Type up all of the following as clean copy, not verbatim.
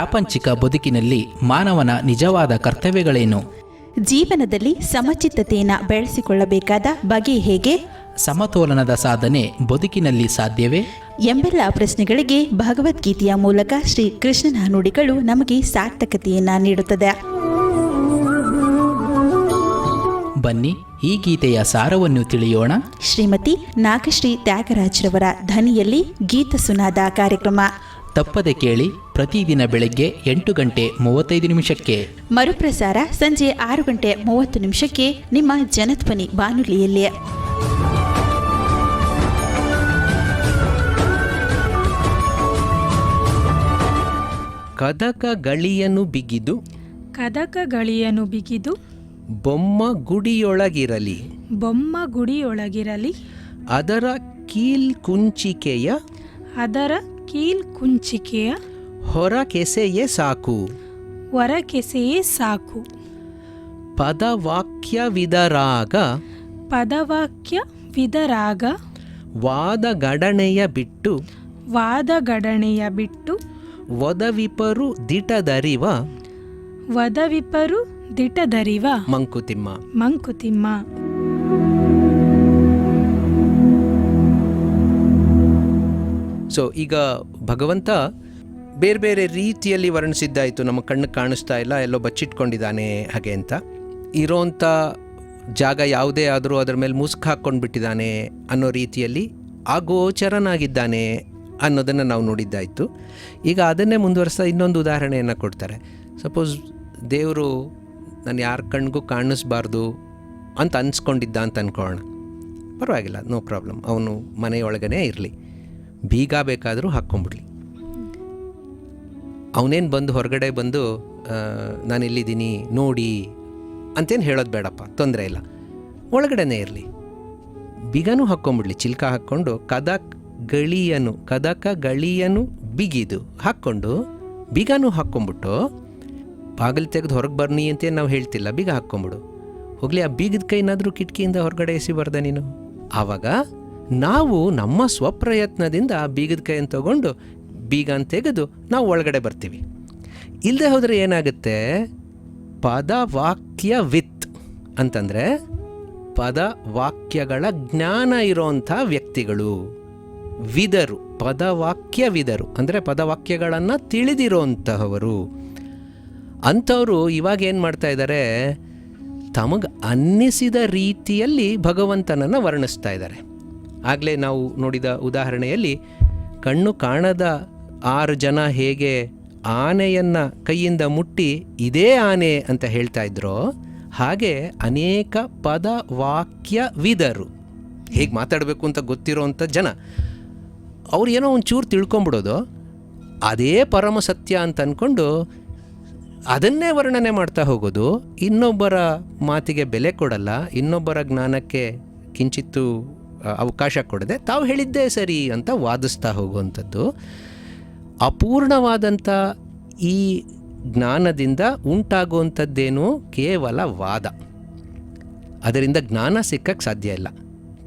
ಪ್ರಾಪಂಚಿಕ ಬದುಕಿನಲ್ಲಿ ಮಾನವನ ನಿಜವಾದ ಕರ್ತವ್ಯಗಳೇನು? ಜೀವನದಲ್ಲಿ ಸಮಚಿತ್ತತೆಯನ್ನು ಬೆಳೆಸಿಕೊಳ್ಳಬೇಕಾದ ಬಗೆ ಹೇಗೆ? ಸಮತೋಲನದ ಸಾಧನೆ ಬದುಕಿನಲ್ಲಿ ಸಾಧ್ಯವೇ? ಎಂಬೆಲ್ಲ ಪ್ರಶ್ನೆಗಳಿಗೆ ಭಗವದ್ಗೀತೆಯ ಮೂಲಕ ಶ್ರೀ ಕೃಷ್ಣನ ನುಡಿಗಳು ನಮಗೆ ಸಾರ್ಥಕತೆಯನ್ನು ನೀಡುತ್ತದೆ. ಬನ್ನಿ, ಈ ಗೀತೆಯ ಸಾರವನ್ನು ತಿಳಿಯೋಣ. ಶ್ರೀಮತಿ ನಾಗಶ್ರೀ ತ್ಯಾಗರಾಜ್ರವರ ಧ್ವನಿಯಲ್ಲಿ ಗೀತ ಸುನಾದ ಕಾರ್ಯಕ್ರಮ ತಪ್ಪದೆ ಕೇಳಿ. ಪ್ರತಿದಿನ ಬೆಳಗ್ಗೆ 8:35 ಮರುಪ್ರಸಾರ ಸಂಜೆ 6:30 ನಿಮ್ಮ ಜನಧ್ವನಿ ಬಾನುಲಿಯಲ್ಲಿ. ಕದಕಗಳಿಯನ್ನು ಬಿಗಿದು ಬೊಮ್ಮ ಗುಡಿಯೊಳಗಿರಲಿ ಅದರ ಕೀಲ್ಕುಂಚಿಕೆಯ ಹೊರಕೆಸೆಯೇ ಸಾಕು. ಪದವಾಕ್ಯವಿದರಾಗ ವಾದಗಡಣೆಯ ಬಿಟ್ಟು ವದವಿಪರು ದಿಟದರಿವ ಮಂಕುತಿಮ್ಮ. ಸೊ ಈಗ ಭಗವಂತ ಬೇರೆ ಬೇರೆ ರೀತಿಯಲ್ಲಿ ವರ್ಣಿಸಿದ್ದಾಯಿತು. ನಮ್ಮ ಕಣ್ಣು ಕಾಣಿಸ್ತಾ ಇಲ್ಲ, ಎಲ್ಲೋ ಬಚ್ಚಿಟ್ಕೊಂಡಿದ್ದಾನೆ ಹಾಗೆ ಅಂತ. ಇರೋಂಥ ಜಾಗ ಯಾವುದೇ ಆದರೂ ಅದರ ಮೇಲೆ ಮುಸುಕು ಹಾಕ್ಕೊಂಡ್ಬಿಟ್ಟಿದ್ದಾನೆ ಅನ್ನೋ ರೀತಿಯಲ್ಲಿ ಅಗೋಚರನಾಗಿದ್ದಾನೆ ಅನ್ನೋದನ್ನು ನಾವು ನೋಡಿದ್ದಾಯಿತು. ಈಗ ಅದನ್ನೇ ಮುಂದುವರಿಸ್ತಾ ಇನ್ನೊಂದು ಉದಾಹರಣೆಯನ್ನು ಕೊಡ್ತಾರೆ. ಸಪೋಸ್ ದೇವರು ನಾನು ಯಾರ ಕಣ್ಗೂ ಕಾಣಿಸ್ಬಾರ್ದು ಅಂತ ಅನ್ಸ್ಕೊಂಡಿದ್ದ ಅಂತ ಅಂದ್ಕೊಳ್ಳೋಣ. ಪರವಾಗಿಲ್ಲ, ನೋ ಪ್ರಾಬ್ಲಮ್. ಅವನು ಮನೆಯೊಳಗನೇ ಇರಲಿ, ಬೀಗ ಬೇಕಾದರೂ ಹಾಕ್ಕೊಂಬಿಡ್ಲಿ. ಅವನೇನು ಬಂದು ಹೊರಗಡೆ ಬಂದು ನಾನಿಲ್ಲಿದ್ದೀನಿ ನೋಡಿ ಅಂತೇನು ಹೇಳೋದು ಬೇಡಪ್ಪ, ತೊಂದರೆ ಇಲ್ಲ, ಒಳಗಡೆನೇ ಇರಲಿ, ಬೀಗನೂ ಹಾಕ್ಕೊಂಬಿಡ್ಲಿ. ಚಿಲ್ಕ ಹಾಕ್ಕೊಂಡು ಕದಕಗಳಿಯನ್ನು ಬಿಗಿದು ಹಾಕ್ಕೊಂಡು ಬೀಗನೂ ಹಾಕ್ಕೊಂಬಿಟ್ಟು ಬಾಗಿಲು ತೆಗೆದು ಹೊರಗೆ ಬರ್ನಿ ಅಂತೇನು ನಾವು ಹೇಳ್ತಿಲ್ಲ, ಬೀಗ ಹಾಕ್ಕೊಂಬಿಡು. ಹೋಗಲಿ, ಆ ಬೀಗದ ಕೈನಾದರೂ ಕಿಟಕಿಯಿಂದ ಹೊರಗಡೆ ಎಸಿಬಾರ್ದ ನೀನು? ಆವಾಗ ನಾವು ನಮ್ಮ ಸ್ವಪ್ರಯತ್ನದಿಂದ ಆ ಬೀಗದ ಕೈಯನ್ನು ತಗೊಂಡು ಬೀಗನ ತೆಗೆದು ನಾವು ಒಳಗಡೆ ಬರ್ತೀವಿ. ಇಲ್ಲದೆ ಹೋದರೆ ಏನಾಗುತ್ತೆ? ಪದವಾಕ್ಯವಿತ್ ಅಂತಂದರೆ ಪದವಾಕ್ಯಗಳ ಜ್ಞಾನ ಇರೋಂಥ ವ್ಯಕ್ತಿಗಳು, ಪದವಾಕ್ಯವಿದರು ಅಂದರೆ ಪದವಾಕ್ಯಗಳನ್ನು ತಿಳಿದಿರೋಂತಹವರು. ಅಂಥವರು ಇವಾಗ ಏನು ಮಾಡ್ತಾ ಇದ್ದಾರೆ? ತಮಗೆ ಅನ್ನಿಸಿದ ರೀತಿಯಲ್ಲಿ ಭಗವಂತನನ್ನು ವರ್ಣಿಸ್ತಾ ಇದ್ದಾರೆ. ಆಗಲೇ ನಾವು ನೋಡಿದ ಉದಾಹರಣೆಯಲ್ಲಿ ಕಣ್ಣು ಕಾಣದ 6 ಜನ ಹೇಗೆ ಆನೆಯನ್ನು ಕೈಯಿಂದ ಮುಟ್ಟಿ ಇದೇ ಆನೆ ಅಂತ ಹೇಳ್ತಾ ಇದ್ರೋ, ಹಾಗೆ ಅನೇಕ ಪದವಾಕ್ಯವಿದರು, ಹೇಗೆ ಮಾತಾಡಬೇಕು ಅಂತ ಗೊತ್ತಿರೋವಂಥ ಜನ, ಅವ್ರು ಏನೋ ಒಂಚೂರು ತಿಳ್ಕೊಂಬಿಡೋದು, ಅದೇ ಪರಮ ಸತ್ಯ ಅಂತ ಅಂದ್ಕೊಂಡು ಅದನ್ನೇ ವರ್ಣನೆ ಮಾಡ್ತಾ ಹೋಗೋದು. ಇನ್ನೊಬ್ಬರ ಮಾತಿಗೆ ಬೆಲೆ ಕೊಡಲ್ಲ, ಇನ್ನೊಬ್ಬರ ಜ್ಞಾನಕ್ಕೆ ಕಿಂಚಿತ್ತು ಅವಕಾಶ ಕೊಡದೆ ತಾವು ಹೇಳಿದ್ದೇ ಸರಿ ಅಂತ ವಾದಿಸ್ತಾ ಹೋಗುವಂಥದ್ದು. ಅಪೂರ್ಣವಾದಂಥ ಈ ಜ್ಞಾನದಿಂದ ಉಂಟಾಗುವಂಥದ್ದೇನು? ಕೇವಲ ವಾದ. ಅದರಿಂದ ಜ್ಞಾನ ಸಿಕ್ಕಕ್ಕೆ ಸಾಧ್ಯ ಇಲ್ಲ.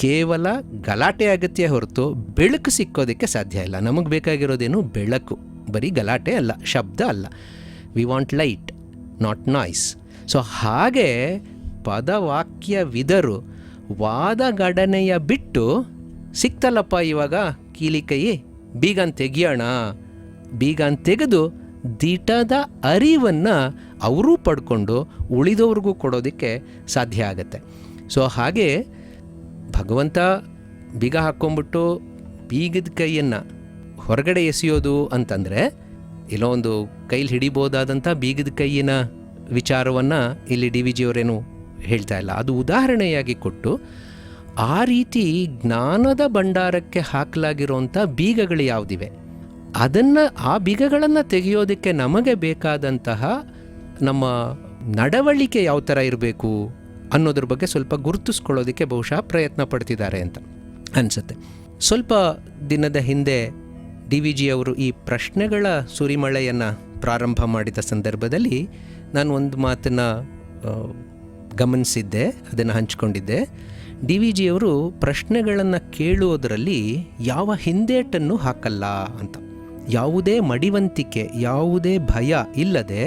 ಕೇವಲ ಗಲಾಟೆ ಅಗತ್ಯ ಹೊರತು ಬೆಳಕು ಸಿಕ್ಕೋದಕ್ಕೆ ಸಾಧ್ಯ ಇಲ್ಲ. ನಮಗೆ ಬೇಕಾಗಿರೋದೇನು? ಬೆಳಕು, ಬರೀ ಗಲಾಟೆ ಅಲ್ಲ, ಶಬ್ದ ಅಲ್ಲ. We want light, not noise. So ಹಾಗೆ ಪದವಾಕ್ಯವಿದರು ವಾದಗಡನೆಯ ಬಿಟ್ಟು ಸಿಕ್ತಲ್ಲಪ್ಪ ಇವಾಗ ಕೀಲಿ ಕೈ, ಬೀಗನ್ ತೆಗಿಯೋಣ, ಬೀಗನ್ ತೆಗೆದು ದಿಟದ ಅರಿವನ್ನು ಅವರೂ ಪಡ್ಕೊಂಡು ಉಳಿದವ್ರಿಗೂ ಕೊಡೋದಕ್ಕೆ ಸಾಧ್ಯ ಆಗತ್ತೆ. ಸೊ ಹಾಗೆ ಭಗವಂತ ಬೀಗ ಹಾಕ್ಕೊಂಬಿಟ್ಟು ಬೀಗದ ಕೈಯನ್ನು ಹೊರಗಡೆ ಎಸೆಯೋದು ಅಂತಂದರೆ, ಎಲ್ಲೋ ಒಂದು ಕೈಲಿ ಹಿಡಿಬೋದಾದಂಥ ಬೀಗದ ಕೈಯಿನ ವಿಚಾರವನ್ನು ಇಲ್ಲಿ ಡಿ ವಿ ಜಿಯವರೇನು ಹೇಳ್ತಾ ಇಲ್ಲ. ಅದು ಉದಾಹರಣೆಯಾಗಿ ಕೊಟ್ಟು ಆ ರೀತಿ ಜ್ಞಾನದ ಭಂಡಾರಕ್ಕೆ ಹಾಕಲಾಗಿರೋಂಥ ಬೀಗಗಳು ಯಾವುದಿವೆ ಅದನ್ನು, ಆ ಬೀಗಗಳನ್ನು ತೆಗೆಯೋದಕ್ಕೆ ನಮಗೆ ಬೇಕಾದಂತಹ ನಮ್ಮ ನಡವಳಿಕೆ ಯಾವ ಥರ ಇರಬೇಕು ಅನ್ನೋದ್ರ ಬಗ್ಗೆ ಸ್ವಲ್ಪ ಗುರುತಿಸ್ಕೊಳ್ಳೋದಕ್ಕೆ ಬಹುಶಃ ಪ್ರಯತ್ನ ಪಡ್ತಿದ್ದಾರೆ ಅಂತ ಅನಿಸುತ್ತೆ. ಸ್ವಲ್ಪ ದಿನದ ಹಿಂದೆ ಡಿ ವಿ ಜಿಯವರು ಈ ಪ್ರಶ್ನೆಗಳ ಸುರಿಮಳೆಯನ್ನು ಪ್ರಾರಂಭ ಮಾಡಿದ ಸಂದರ್ಭದಲ್ಲಿ ನಾನು ಒಂದು ಮಾತನ್ನು ಗಮನಿಸಿದ್ದೆ, ಅದನ್ನು ಹಂಚಿಕೊಂಡಿದ್ದೆ. ಡಿ ವಿ ಜಿಯವರು ಪ್ರಶ್ನೆಗಳನ್ನು ಕೇಳುವುದರಲ್ಲಿ ಯಾವ ಹಿಂದೇಟನ್ನು ಹಾಕಲ್ಲ ಅಂತ. ಯಾವುದೇ ಮಡಿವಂತಿಕೆ, ಯಾವುದೇ ಭಯ ಇಲ್ಲದೆ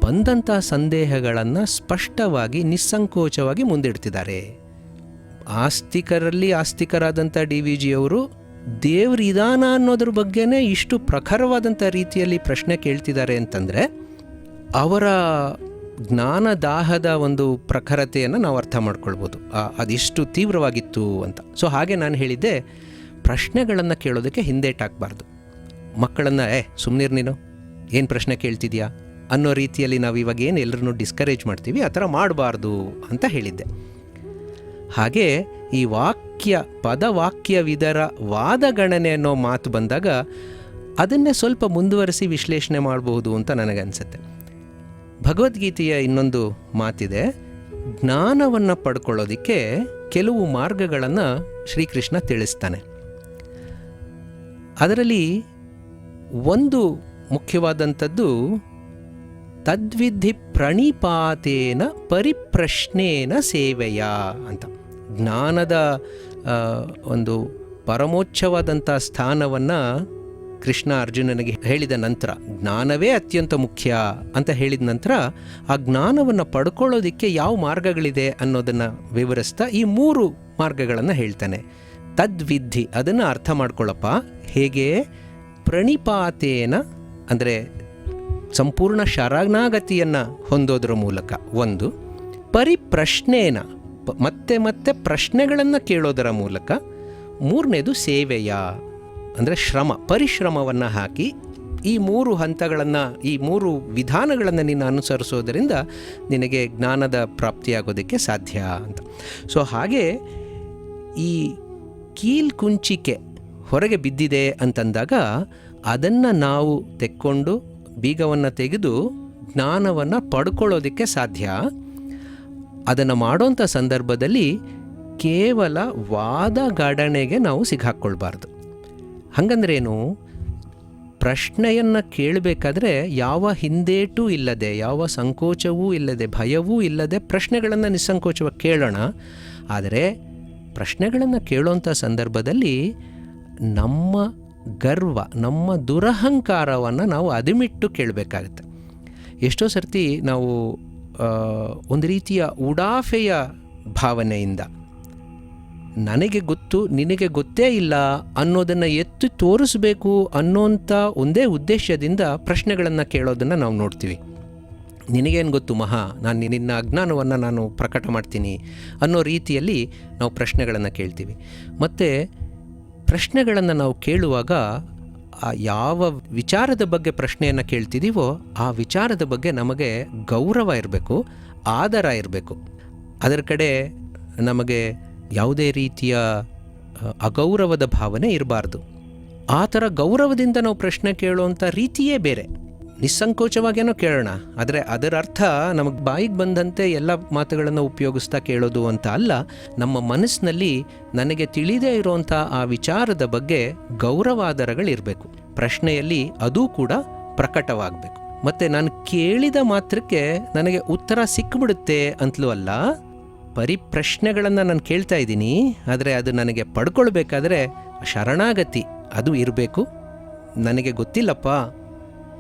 ಬಂದಂಥ ಸಂದೇಹಗಳನ್ನು ಸ್ಪಷ್ಟವಾಗಿ ನಿಸ್ಸಂಕೋಚವಾಗಿ ಮುಂದಿಡ್ತಿದ್ದಾರೆ. ಆಸ್ತಿಕರಲ್ಲಿ ಆಸ್ತಿಕರಾದಂಥ DVG ಅವರು ದೇವ್ರ ಇದಾನ ಅನ್ನೋದ್ರ ಬಗ್ಗೆನೇ ಇಷ್ಟು ಪ್ರಖರವಾದಂಥ ರೀತಿಯಲ್ಲಿ ಪ್ರಶ್ನೆ ಕೇಳ್ತಿದ್ದಾರೆ ಅಂತಂದರೆ ಅವರ ಜ್ಞಾನದಾಹದ ಒಂದು ಪ್ರಖರತೆಯನ್ನು ನಾವು ಅರ್ಥ ಮಾಡ್ಕೊಳ್ಬೋದು, ಅದೆಷ್ಟು ತೀವ್ರವಾಗಿತ್ತು ಅಂತ. ಸೊ ಹಾಗೆ ನಾನು ಹೇಳಿದ್ದೆ, ಪ್ರಶ್ನೆಗಳನ್ನು ಕೇಳೋದಕ್ಕೆ ಹಿಂದೇಟಾಕಬಾರ್ದು. ಮಕ್ಕಳನ್ನು ಸುಮ್ಮನಿರು ನೀನು, ಏನು ಪ್ರಶ್ನೆ ಕೇಳ್ತಿದ್ಯಾ ಅನ್ನೋ ರೀತಿಯಲ್ಲಿ ನಾವು ಇವಾಗ ಏನು ಎಲ್ಲರನ್ನೂ ಡಿಸ್ಕರೇಜ್ ಮಾಡ್ತೀವಿ, ಆ ಥರ ಮಾಡಬಾರ್ದು ಅಂತ ಹೇಳಿದ್ದೆ. ಹಾಗೆ ಈ ಪದವಾಕ್ಯವಿದರ ವಾದಗಣನೆ ಅನ್ನೋ ಮಾತು ಬಂದಾಗ ಅದನ್ನೇ ಸ್ವಲ್ಪ ಮುಂದುವರಿಸಿ ವಿಶ್ಲೇಷಣೆ ಮಾಡಬಹುದು ಅಂತ ನನಗನ್ಸುತ್ತೆ. ಭಗವದ್ಗೀತೆಯ ಇನ್ನೊಂದು ಮಾತಿದೆ, ಜ್ಞಾನವನ್ನು ಪಡ್ಕೊಳ್ಳೋದಕ್ಕೆ ಕೆಲವು ಮಾರ್ಗಗಳನ್ನು ಶ್ರೀಕೃಷ್ಣ ತಿಳಿಸ್ತಾನೆ. ಅದರಲ್ಲಿ ಒಂದು ಮುಖ್ಯವಾದಂಥದ್ದು ತದ್ವಿಧಿ ಪ್ರಣಿಪಾತೇನ ಪರಿಪ್ರಶ್ನೇನ ಸೇವೆಯ ಅಂತ. ಜ್ಞಾನದ ಒಂದು ಪರಮೋಚ್ಚವಾದಂಥ ಸ್ಥಾನವನ್ನು ಕೃಷ್ಣ ಅರ್ಜುನನಿಗೆ ಹೇಳಿದ ನಂತರ, ಜ್ಞಾನವೇ ಅತ್ಯಂತ ಮುಖ್ಯ ಅಂತ ಹೇಳಿದ ನಂತರ ಆ ಜ್ಞಾನವನ್ನು ಪಡ್ಕೊಳ್ಳೋದಕ್ಕೆ ಯಾವ ಮಾರ್ಗಗಳಿದೆ ಅನ್ನೋದನ್ನು ವಿವರಿಸ್ತಾ ಈ 3 ಮಾರ್ಗಗಳನ್ನು ಹೇಳ್ತಾನೆ. ತದ್ವಿಧಿ, ಅದನ್ನು ಅರ್ಥ ಮಾಡ್ಕೊಳ್ಳಪ್ಪ. ಹೇಗೆ? ಪ್ರಣಿಪಾತೇನ ಅಂದರೆ ಸಂಪೂರ್ಣ ಶರಣಾಗತಿಯನ್ನು ಹೊಂದೋದ್ರ ಮೂಲಕ ಒಂದು, ಪರಿಪ್ರಶ್ನೇನ ಮತ್ತೆ ಮತ್ತೆ ಪ್ರಶ್ನೆಗಳನ್ನು ಕೇಳೋದರ ಮೂಲಕ, ಮೂರನೇದು ಸೇವೆಯ ಅಂದರೆ ಪರಿಶ್ರಮವನ್ನು ಹಾಕಿ ಈ 3 ಹಂತಗಳನ್ನು, ಈ 3 ವಿಧಾನಗಳನ್ನು ನೀನು ಅನುಸರಿಸೋದರಿಂದ ನಿನಗೆ ಜ್ಞಾನದ ಪ್ರಾಪ್ತಿಯಾಗೋದಕ್ಕೆ ಸಾಧ್ಯ ಅಂತ. ಸೊ ಹಾಗೆ ಈ ಕೀಲ್ಕುಂಚಿಕೆ ಹೊರಗೆ ಬಿದ್ದಿದೆ ಅಂತಂದಾಗ ಅದನ್ನು ನಾವು ತೆಕ್ಕೊಂಡು ಬೀಗವನ್ನು ತೆಗೆದು ಜ್ಞಾನವನ್ನು ಪಡ್ಕೊಳ್ಳೋದಕ್ಕೆ ಸಾಧ್ಯ. ಅದನ್ನು ಮಾಡೋಂಥ ಸಂದರ್ಭದಲ್ಲಿ ಕೇವಲ ವಾದಗಾಡಣೆಗೆ ನಾವು ಸಿಕ್ಕಾಕ್ಕೊಳ್ಬಾರ್ದು. ಹಾಗಂದ್ರೇನು? ಪ್ರಶ್ನೆಯನ್ನು ಕೇಳಬೇಕಾದ್ರೆ ಯಾವ ಹಿಂದೇಟೂ ಇಲ್ಲದೆ, ಯಾವ ಸಂಕೋಚವೂ ಇಲ್ಲದೆ, ಭಯವೂ ಇಲ್ಲದೆ ಪ್ರಶ್ನೆಗಳನ್ನು ನಿಸ್ಸಂಕೋಚವಾಗಿ ಕೇಳೋಣ. ಆದರೆ ಪ್ರಶ್ನೆಗಳನ್ನು ಕೇಳೋಂಥ ಸಂದರ್ಭದಲ್ಲಿ ನಮ್ಮ ಗರ್ವ, ನಮ್ಮ ದುರಹಂಕಾರವನ್ನು ನಾವು ಅದಿಮಿಟ್ಟು ಕೇಳಬೇಕಾಗತ್ತೆ. ಎಷ್ಟೋ ಸರ್ತಿ ನಾವು ಒಂದು ರೀತಿಯ ಉಡಾಫೆಯ ಭಾವನೆಯಿಂದ ನನಗೆ ಗೊತ್ತು ನಿನಗೆ ಗೊತ್ತೇ ಇಲ್ಲ ಅನ್ನೋದನ್ನು ಎತ್ತಿ ತೋರಿಸ್ಬೇಕು ಅನ್ನೋಂಥ ಒಂದೇ ಉದ್ದೇಶದಿಂದ ಪ್ರಶ್ನೆಗಳನ್ನು ಕೇಳೋದನ್ನು ನಾವು ನೋಡ್ತೀವಿ. ನಿನಗೇನು ಗೊತ್ತು ಮಹಾ, ನಿನ್ನ ಅಜ್ಞಾನವನ್ನು ನಾನು ಪ್ರಕಟ ಮಾಡ್ತೀನಿ ಅನ್ನೋ ರೀತಿಯಲ್ಲಿ ನಾವು ಪ್ರಶ್ನೆಗಳನ್ನು ಕೇಳ್ತೀವಿ. ಮತ್ತು ಪ್ರಶ್ನೆಗಳನ್ನು ನಾವು ಕೇಳುವಾಗ ಯಾವ ವಿಚಾರದ ಬಗ್ಗೆ ಪ್ರಶ್ನೆಯನ್ನು ಕೇಳ್ತಿದ್ದೀವೋ ಆ ವಿಚಾರದ ಬಗ್ಗೆ ನಮಗೆ ಗೌರವ ಇರಬೇಕು, ಆದರ ಇರಬೇಕು. ಅದರ ಕಡೆ ನಮಗೆ ಯಾವುದೇ ರೀತಿಯ ಅಗೌರವದ ಭಾವನೆ ಇರಬಾರ್ದು. ಆ ಥರ ಗೌರವದಿಂದ ನಾವು ಪ್ರಶ್ನೆ ಕೇಳುವಂಥ ರೀತಿಯೇ ಬೇರೆ. ನಿಸ್ಸಂಕೋಚವಾಗೇನೋ ಕೇಳೋಣ, ಆದರೆ ಅದರ ಅರ್ಥ ನಮಗೆ ಬಾಯಿಗೆ ಬಂದಂತೆ ಎಲ್ಲ ಮಾತುಗಳನ್ನು ಉಪಯೋಗಿಸ್ತಾ ಕೇಳೋದು ಅಂತ ಅಲ್ಲ. ನಮ್ಮ ಮನಸ್ಸಿನಲ್ಲಿ ನನಗೆ ತಿಳಿದೇ ಇರೋವಂಥ ಆ ವಿಚಾರದ ಬಗ್ಗೆ ಗೌರವಾದರಗಳಿರಬೇಕು. ಪ್ರಶ್ನೆಯಲ್ಲಿ ಅದೂ ಕೂಡ ಪ್ರಕಟವಾಗಬೇಕು. ಮತ್ತು ನಾನು ಕೇಳಿದ ಮಾತ್ರಕ್ಕೆ ನನಗೆ ಉತ್ತರ ಸಿಕ್ಕಿಬಿಡುತ್ತೆ ಅಂತಲೂ ಅಲ್ಲ. ಪರಿಪ್ರಶ್ನೆಗಳನ್ನು ನಾನು ಕೇಳ್ತಾ ಇದ್ದೀನಿ, ಆದರೆ ಅದು ನನಗೆ ಪಡ್ಕೊಳ್ಬೇಕಾದ್ರೆ ಶರಣಾಗತಿ ಅದು ಇರಬೇಕು. ನನಗೆ ಗೊತ್ತಿಲ್ಲಪ್ಪ,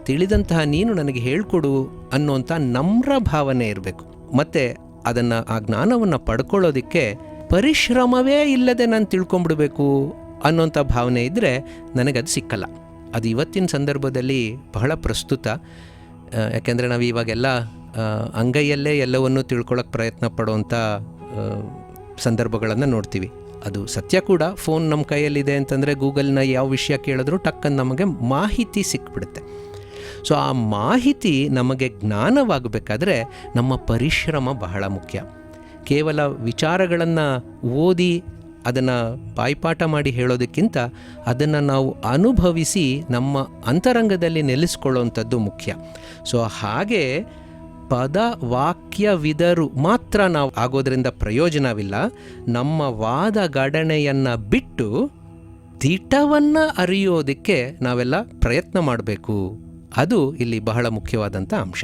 ತಿಳಿದಂತಹ ನೀನು ನನಗೆ ಹೇಳ್ಕೊಡು ಅನ್ನೋಂಥ ನಮ್ರ ಭಾವನೆ ಇರಬೇಕು. ಮತ್ತು ಅದನ್ನು, ಆ ಜ್ಞಾನವನ್ನು ಪಡ್ಕೊಳ್ಳೋದಕ್ಕೆ ಪರಿಶ್ರಮವೇ ಇಲ್ಲದೆ ನಾನು ತಿಳ್ಕೊಂಬಿಡ್ಬೇಕು ಅನ್ನೋಂಥ ಭಾವನೆ ಇದ್ದರೆ ನನಗದು ಸಿಕ್ಕಲ್ಲ. ಅದು ಇವತ್ತಿನ ಸಂದರ್ಭದಲ್ಲಿ ಬಹಳ ಪ್ರಸ್ತುತ. ಯಾಕೆಂದರೆ ನಾವು ಇವಾಗೆಲ್ಲ ಅಂಗೈಯಲ್ಲೇ ಎಲ್ಲವನ್ನೂ ತಿಳ್ಕೊಳ್ಳೋಕೆ ಪ್ರಯತ್ನ ಪಡೋವಂಥ ಸಂದರ್ಭಗಳನ್ನು ನೋಡ್ತೀವಿ. ಅದು ಸತ್ಯ ಕೂಡ. ಫೋನ್ ನಮ್ಮ ಕೈಯಲ್ಲಿದೆ ಅಂತಂದರೆ ಗೂಗಲ್ನ ಯಾವ ವಿಷಯ ಕೇಳಿದ್ರೂ ಟಕ್ಕನ್ನು ನಮಗೆ ಮಾಹಿತಿ ಸಿಕ್ಬಿಡುತ್ತೆ. ಸೊ ಆ ಮಾಹಿತಿ ನಮಗೆ ಜ್ಞಾನವಾಗಬೇಕಾದ್ರೆ ನಮ್ಮ ಪರಿಶ್ರಮ ಬಹಳ ಮುಖ್ಯ. ಕೇವಲ ವಿಚಾರಗಳನ್ನು ಓದಿ ಅದನ್ನು ಬಾಯ್ಪಾಠ ಮಾಡಿ ಹೇಳೋದಕ್ಕಿಂತ ಅದನ್ನು ನಾವು ಅನುಭವಿಸಿ ನಮ್ಮ ಅಂತರಂಗದಲ್ಲಿ ನೆಲೆಸ್ಕೊಳ್ಳುವಂಥದ್ದು ಮುಖ್ಯ. ಸೊ ಹಾಗೆ ಪದವಾಕ್ಯವಿದರು ಮಾತ್ರ ನಾವು ಆಗೋದ್ರಿಂದ ಪ್ರಯೋಜನವಿಲ್ಲ. ನಮ್ಮ ವಾದಗಾಡಣೆಯನ್ನು ಬಿಟ್ಟು ದಿಟವನ್ನು ಅರಿಯೋದಕ್ಕೆ ನಾವೆಲ್ಲ ಪ್ರಯತ್ನ ಮಾಡಬೇಕು. ಅದು ಇಲ್ಲಿ ಬಹಳ ಮುಖ್ಯವಾದಂಥ ಅಂಶ.